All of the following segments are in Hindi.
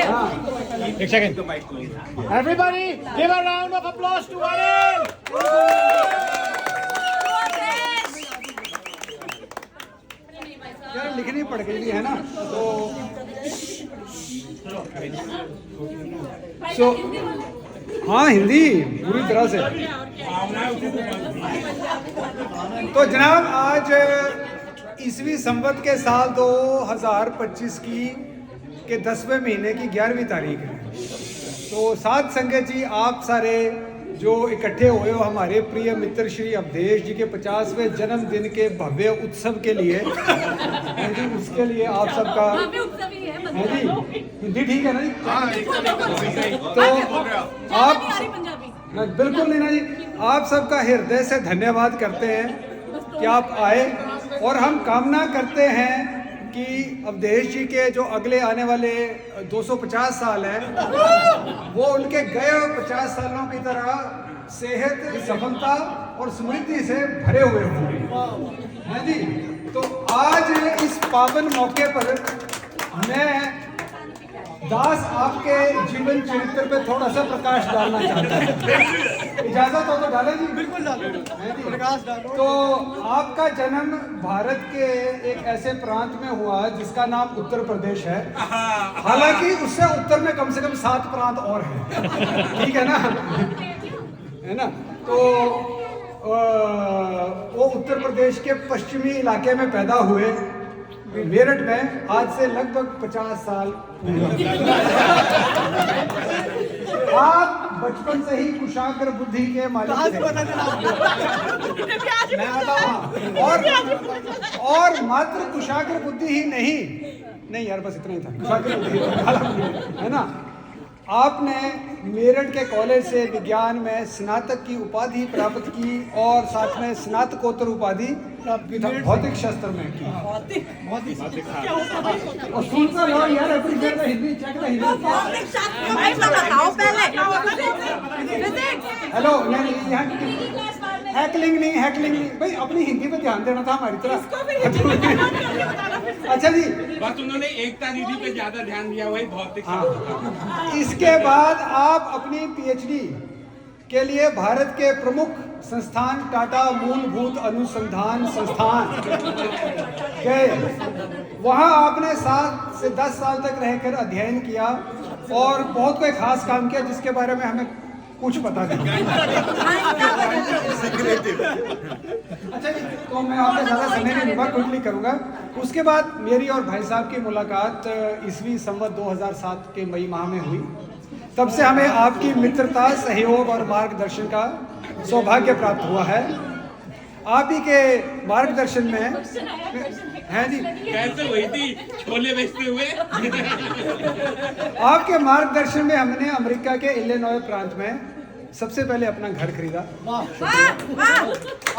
एक second. Everybody, give a round of applause to Anil. यार लिखनी पड़ गई है ना, तो हाँ हिंदी पूरी तरह से। तो जनाब आज ईसवी संवत के साल 2025 के 10वें महीने की 11वीं तारीख है। तो साथ संगत जी आप सारे जो इकट्ठे हुए हो हमारे प्रिय मित्र श्री अवधेश जी के 50वें जन्मदिन के भव्य उत्सव के लिए जी, उसके लिए आप सबका है जी, हिंदी ठीक है ना जी? तो आप बिल्कुल नहीं ना जी, आप सबका हृदय से धन्यवाद करते हैं कि आप आए, और हम कामना करते हैं कि अवधेश जी के जो अगले आने वाले 250 साल हैं वो उनके गए 50 सालों की तरह सेहत, सफलता और समृद्धि से भरे हुए होंगे, है जी। तो आज इस पावन मौके पर मैं दास आपके जीवन चरित्र पे थोड़ा सा प्रकाश डालना चाहता हूँ। इजाजत हो तो डालें जी? बिल्कुल डालो, प्रकाश डालो। तो आपका जन्म भारत के एक ऐसे प्रांत में हुआ जिसका नाम उत्तर प्रदेश है। हालांकि उससे उत्तर में कम से कम 7 प्रांत और हैं, ठीक है ना, है ना। तो वो उत्तर प्रदेश के पश्चिमी इलाके में पैदा हुए, मेरठ में, आज से लगभग 50 साल। आप बचपन से ही कुशाग्र बुद्धि के मालिक थे। और मात्र कुशाग्र बुद्धि ही नहीं यार, बस इतना ही था, कुशाग्र बुद्धि है ना। आपने मेरठ के कॉलेज से विज्ञान में स्नातक की उपाधि प्राप्त की और साथ में स्नातकोत्तर उपाधि भौतिक शास्त्र में की। और सुनता रहो यार, अपनी हिंदी चेक हेलो, नहीं यहाँ हैकलिंग नहीं भाई, अपनी हिंदी पे ध्यान देना था हमारी तरह। अच्छा जी, बस उन्होंने एकता निधि पे ज्यादा ध्यान दिया, वही भौतिक। इसके बाद आप अपनी पीएचडी के लिए भारत के प्रमुख संस्थान टाटा मूलभूत अनुसंधान संस्थान गए। वहां आपने 7 से 10 साल तक रहकर अध्ययन किया और बहुत कोई खास काम किया जिसके बारे में हमें कुछ पता नहीं। अच्छा जी, तो मैं आपसे ज़्यादा समय नहीं लूँगा, क्विकली करूँगा। उसके बाद मेरी और भाई साहब की मुलाकात ईसवी संवत 2007 के मई माह में हुई। तब से हमें आपकी मित्रता, सहयोग और मार्गदर्शन का सौभाग्य प्राप्त हुआ है। आप ही के मार्गदर्शन में हैं जी, कैसे हुई थी छोले बेचते हुए? आपके मार्गदर्शन में हमने अमेरिका के इलिनॉय प्रांत में सबसे पहले अपना घर खरीदा।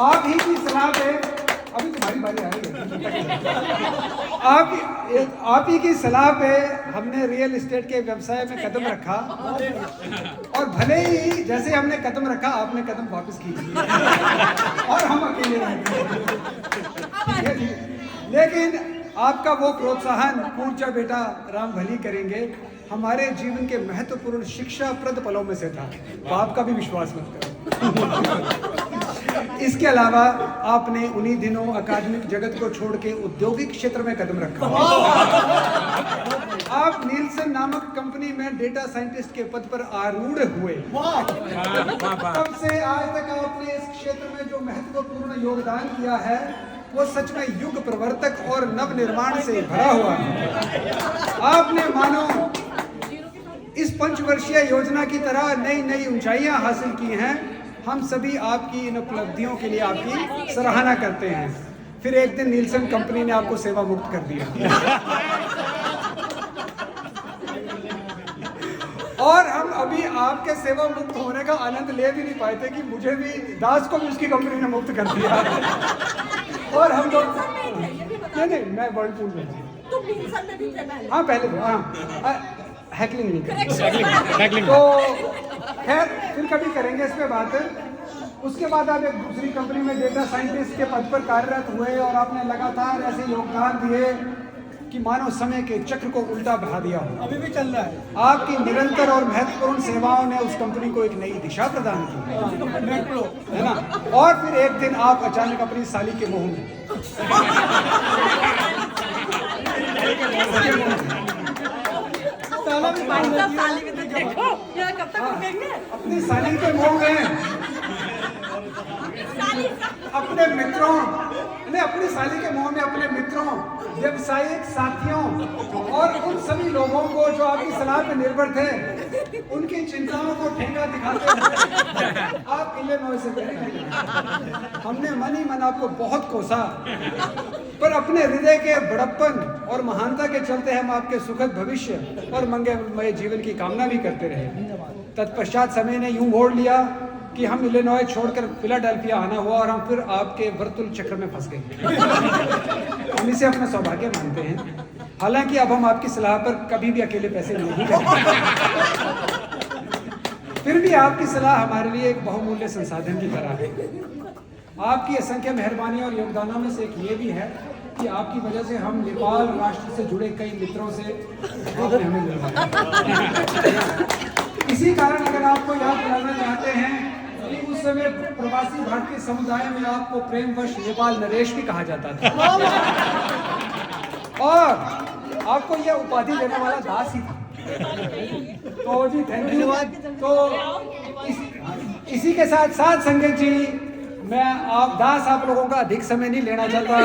आप ही की सलाह पे, अभी तुम्हारी बारी आ रही है, आप ही की सलाह पे हमने रियल एस्टेट के व्यवसाय में कदम रखा, और भले ही जैसे हमने कदम रखा आपने कदम वापस खींच लिया और हम अकेले रह गए। लेकिन आपका वो प्रोत्साहन, कूद जा बेटा राम भली करेंगे, हमारे जीवन के महत्वपूर्ण शिक्षाप्रद पलों में से था। बाप का भी विश्वास मत करो। इसके अलावा आपने उन्हीं दिनों अकादमिक जगत को छोड़ के औद्योगिक क्षेत्र में कदम रखा। आप नीलसन नामक कंपनी में डेटा साइंटिस्ट के पद पर आरूढ़ हुए। तब से आज तक आपने इस क्षेत्र में जो महत्वपूर्ण योगदान किया है वो सच में युग प्रवर्तक और नव निर्माण से भरा हुआ है। आपने मानो इस पंचवर्षीय योजना की तरह नई नई ऊंचाइयां हासिल की हैं। हम सभी आपकी इन उपलब्धियों के लिए आपकी सराहना करते हैं। फिर एक दिन नीलसन कंपनी ने आपको सेवा मुक्त कर दिया और हम अभी आपके सेवा मुक्त होने का आनंद ले भी नहीं पाए थे कि मुझे भी, दास को भी उसकी कंपनी ने मुक्त कर दिया। और हम लोग नहीं, मैं वर्लपूल में थी। हाँ पहले हैकलिंग नहीं करेंगे, तो खैर फिर कभी करेंगे इस पे बात। उसके बाद आप एक दूसरी कंपनी में डेटा साइंटिस्ट के पद पर कार्यरत हुए और आपने लगातार ऐसे योगदान दिए कि मानो समय के चक्र को उल्टा बहा दिया हो। अभी भी चल रहा है। आपकी निरंतर और महत्वपूर्ण सेवाओं ने उस कंपनी को एक नई दिशा प्रदान की, मेट्रो है ना। और फिर एक दिन आप अचानक अपनी साली के मुंह में ताला भी बांध देखो ये कब तक रुकेंगे? अपनी साली के मुंह में अपने मित्रों ने अपनी साली के मुंह में अपने मित्रों, व्यवसायिक साथियों और उन सभी लोगों को जो आपकी सलाह पर निर्भर थे, उनकी चिंताओं को ठेंगा दिखाते हुए आप इलिनॉय से गए। हमने मन ही मन आपको बहुत कोसा, पर अपने हृदय के बड़प्पन और महानता के चलते हम आपके सुखद भविष्य और मंगलमय जीवन की कामना भी करते रहे। तत्पश्चात समय ने यूं मोड़ लिया कि हम इलिनॉय छोड़कर फिलाडेल्फिया आना हुआ और हम फिर आपके वर्तुल चक्र में फंस गए। हम इसे अपना सौभाग्य मानते हैं, हालांकि अब हम आपकी सलाह पर कभी भी अकेले पैसे नहीं करेंगे। फिर भी आपकी सलाह हमारे लिए एक बहुमूल्य संसाधन की तरह है। आपकी असंख्य मेहरबानी और योगदानों में से एक ये भी है कि आपकी वजह से हम नेपाल राष्ट्र से जुड़े कई मित्रों से आपने हमें मिलवाया। इसी कारण अगर आपको याद दिलाना चाहते हैं कि उस समय प्रवासी भारतीय समुदाय में आपको प्रेमवश नेपाल नरेश भी कहा जाता था, और आपको यह उपाधि देने वाला दास ही था। तो जी धन्यवाद। तो इसी के साथ साथ संजय जी, मैं आप लोगों का अधिक समय नहीं लेना चाहता।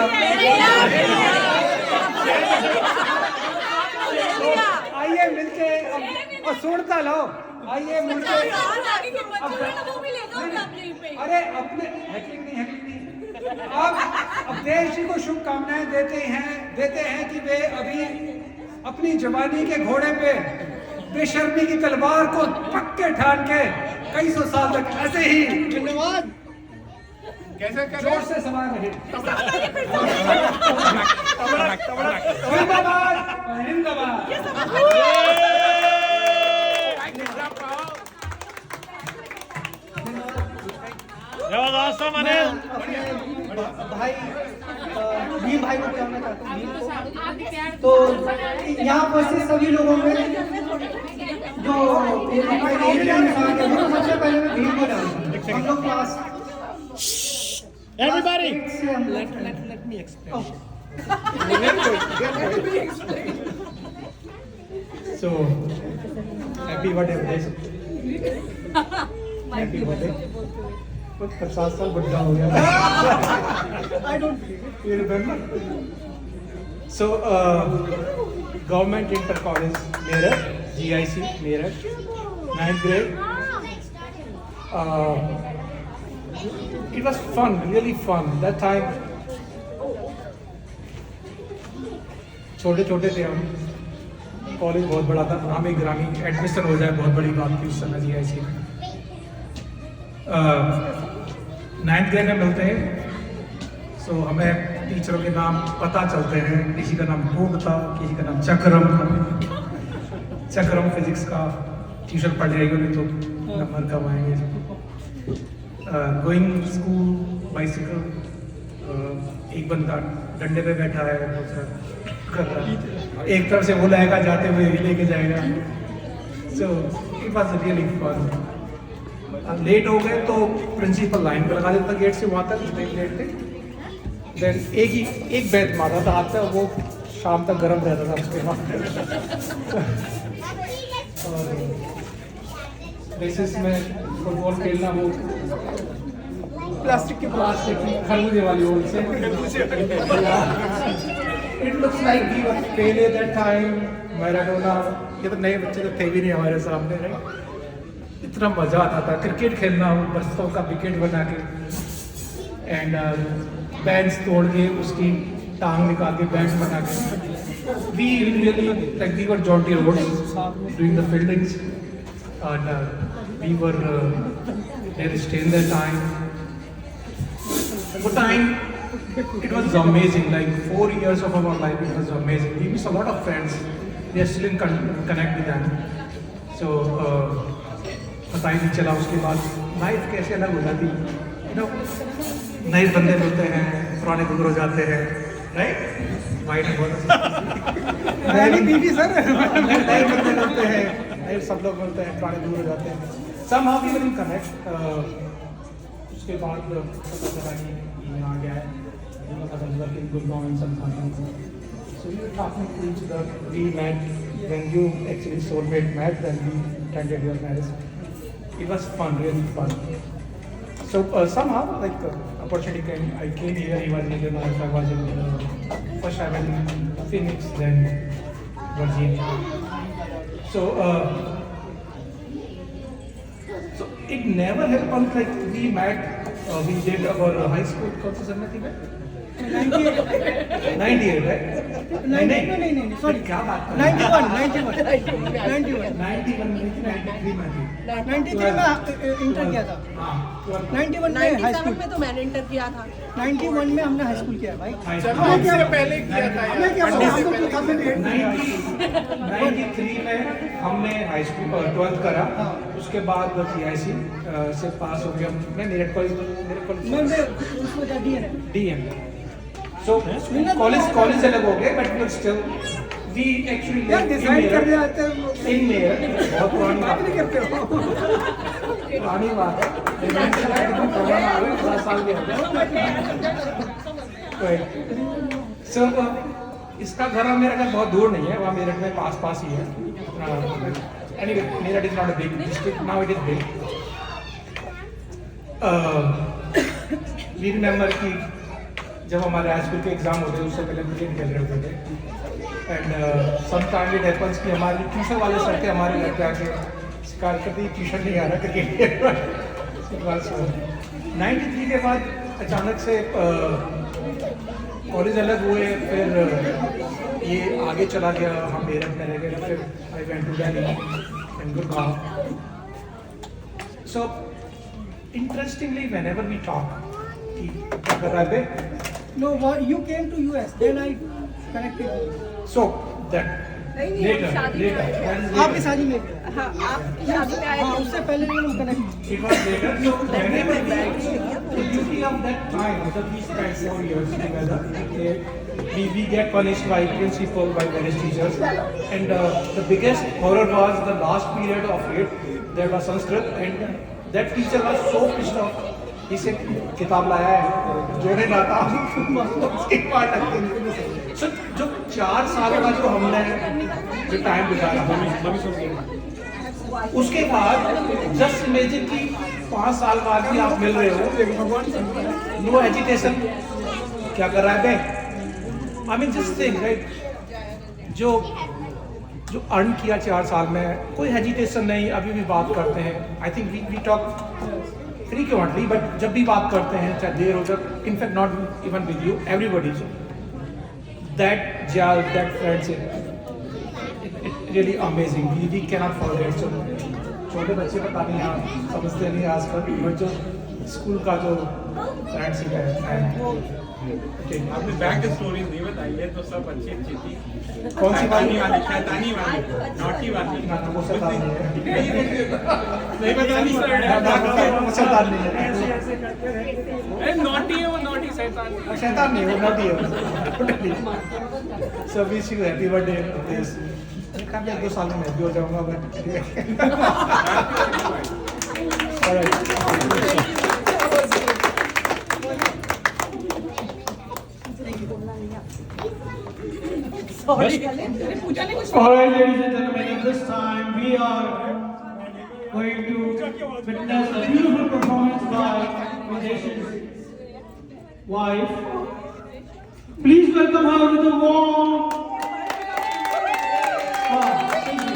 आइए मिलके और सुनता लो, आइए मिलके। अरे अपने हैकिंग नहीं, आप अब देश जी को शुभकामनाएं देते हैं कि वे अभी अपनी जवानी के घोड़े पे बेशर्मी की तलवार को पक्के ठान के कई सौ साल तक ऐसे ही धन्यवाद। कैसे जोर से सवार रहे। जिंदाबाद जिंदाबाद। भाई भीम भाई को जानना चाहता हूँ। तो यहाँ पर से सभी लोगों में जो सबसे पहले मैं भीम को जानता हूँ। हम लोग class Everybody. let me explain. So happy birthday happy birthday. 50 साल बुढ़ा हो गया। I don't you remember? So government inter college Meerut, GIC Meerut, 9th grade. It was fun, really fun. That time छोटे छोटे थे हम, कॉलेज बहुत बड़ा था, हम एक ग्रामीण एडमिशन हो जाए बहुत बड़ी बात थी उस समय GIC में। 9th ग्रेड में मिलते हैं, सो हमें टीचरों के नाम पता चलते हैं। किसी का नाम भोग था, किसी का नाम चक्रम था। चक्रम फिजिक्स का ट्यूशन पढ़ जाएगी नहीं तो नंबर कम आएंगे। गोइंग स्कूल बाइसिकल, एक बंदा डंडे पे बैठा है, दूसरा कर रहा है, एक तरफ से वो लाएगा जाते हुए लेके जाएगा। So it was really fun. Late हो गए तो प्रिंसिपल लाइन पे लगा देता गेट से वहाँ तक, लेट थे। देन एक बैट मारा था हाथ से, वो शाम तक गर्म रहता था उसके बाद। और रेसेस में फुटबॉल खेलना, वो प्लास्टिक की खरबूजे वाली ओर से। It looks like we were fail at that time. Maradona, ये तो नए बच्चे तो थे भी नहीं हमारे सामने, राइट। इतना मजा आता था क्रिकेट खेलना, बरसों का विकेट बना के एंड बैंड्स तोड़ के उसकी टांग निकाल के बैंड बना के। We really like we were Jonty Rhodes doing the fieldings and we were there still that time. What time? It was amazing. Like 4 years of our life, it was amazing. We missed a lot of friends. We are still in connect with them. So पता ही नहीं चला उसके बाद लाइफ कैसे अलग हो जाती, you know, नए बंदे मिलते हैं, पुराने गुजर जाते हैं, राइट। भाई ने बहुत बीवी सर नए बंदे मिलते हैं, नए सब लोग मिलते हैं, पुराने दूर हो जाते हैं। Some how we will connect. उसके बाद पता चला कि यहाँ गया है, गुड़गांव इन सब खाना। So we were talking to each other. We met when you actually soulmate met, then we attended your marriage. It was fun, really fun. So somehow, like opportunity came. I came here. He was in Illinois. I was in first I went in Phoenix, then Virginia. So it never happened like we met. We did our high school. कौन सी सन्नति में? 98, right? नहीं, sorry. क्या बात कर 91 91 में 93 में थी। 93 में इंटर किया था। 91 में हाई स्कूल 97 में तो मैंने इंटर किया था। 91 में हमने हाई स्कूल किया भाई। हमसे पहले किया था यार। 93 में हमने हाई स्कूल 12th करा, उसके बाद GIC से पास हो गया। मैं मेरठ कॉलेज मैं उसको जा DM। So कॉलेज अलग हो गए, but still we actually यार डिसाइड कर दिया था in Mayor। बहुत पुरानी बात नहीं करते हो। पुरानी बात है। 10 साल के हो गए। So इसका घर और मेरा घर बहुत दूर नहीं है, वहाँ मेरठ में पास ही है। Anyway, Meerut is not a big district, now it is big. We remember कि जब हमारे हाई स्कूल के एग्जाम होते थे उससे पहले क्रिकेट खेल रहे होते थे। And some time it happens कि हमारे ट्यूशन वाले सर थे हमारे घर पे आके शिकायत करते ट्यूशन नहीं आ रहा क्रिकेट। 93 के बाद अचानक से कॉलेज अलग हुए, फिर ये आगे चला गया, हम मेरठ में रह गए, फिर I went to Delhi and Gurgaon. So interestingly whenever we talk कि क्या कर रहा है। No, you came to US, then I connected you. So that नहीं, later, शादी में आए थे। आपकी शादी में हाँ, आप शादी में आए हाँ थे। उससे पहले हम connect. it was later. So whenever we, the beauty of that time, that we spent 4 years together, we get punished by principal, by various teachers, and the biggest horror was the last period of it. There was Sanskrit, and that teacher was so pissed off. He said, किताब लाया है, जोड़े लाता उसके पार्ट रखते हैं। So जो 4 साल का जो हमने जो टाइम गुजारा, उसके बाद जस्ट इमेजिन कि 5 साल बाद भी आप मिल रहे हो, नो एजुकेशन, क्या कर रहा है bank? I mean just think right, जो अर्न किया 4 साल में, कोई हेजिटेशन नहीं, अभी भी बात करते हैं। I think we talk frequently, but जब भी बात करते हैं चाहे देर हो जाए, in fact not even with you, everybody, that jal, that friendship, it really amazing. We cannot forget. So छोटे बच्चे पता नहीं आप समझते नहीं आजकल, बट जो स्कूल का जो फ्रेंडशिप है, आपने बैक स्टोरी नहीं बताई है, तो सब अच्छी थी। कौन सी वाली? शैतानी वाली, नॉटी वाली। ना वो शैतान नहीं है, नहीं बतानी वो शैतान नहीं है, नॉटी है वो, नॉटी शैतान। शैतान नहीं, वो नॉटी है। So wish you happy birthday this. मैं 2 साल में भी हो जाऊंगा मैं। Alright. Sorry. Alright, ladies and gentlemen, at this time we are going to witness a beautiful performance by musician's wife. Please welcome her with a warm thank you.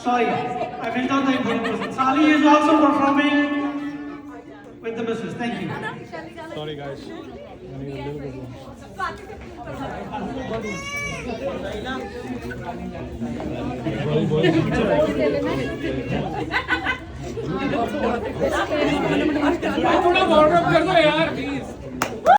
Sorry, I went out the important. Sally is also performing with the missus. Thank you. Sorry guys. थोड़ा वार्म अप कर दो यार प्लीज।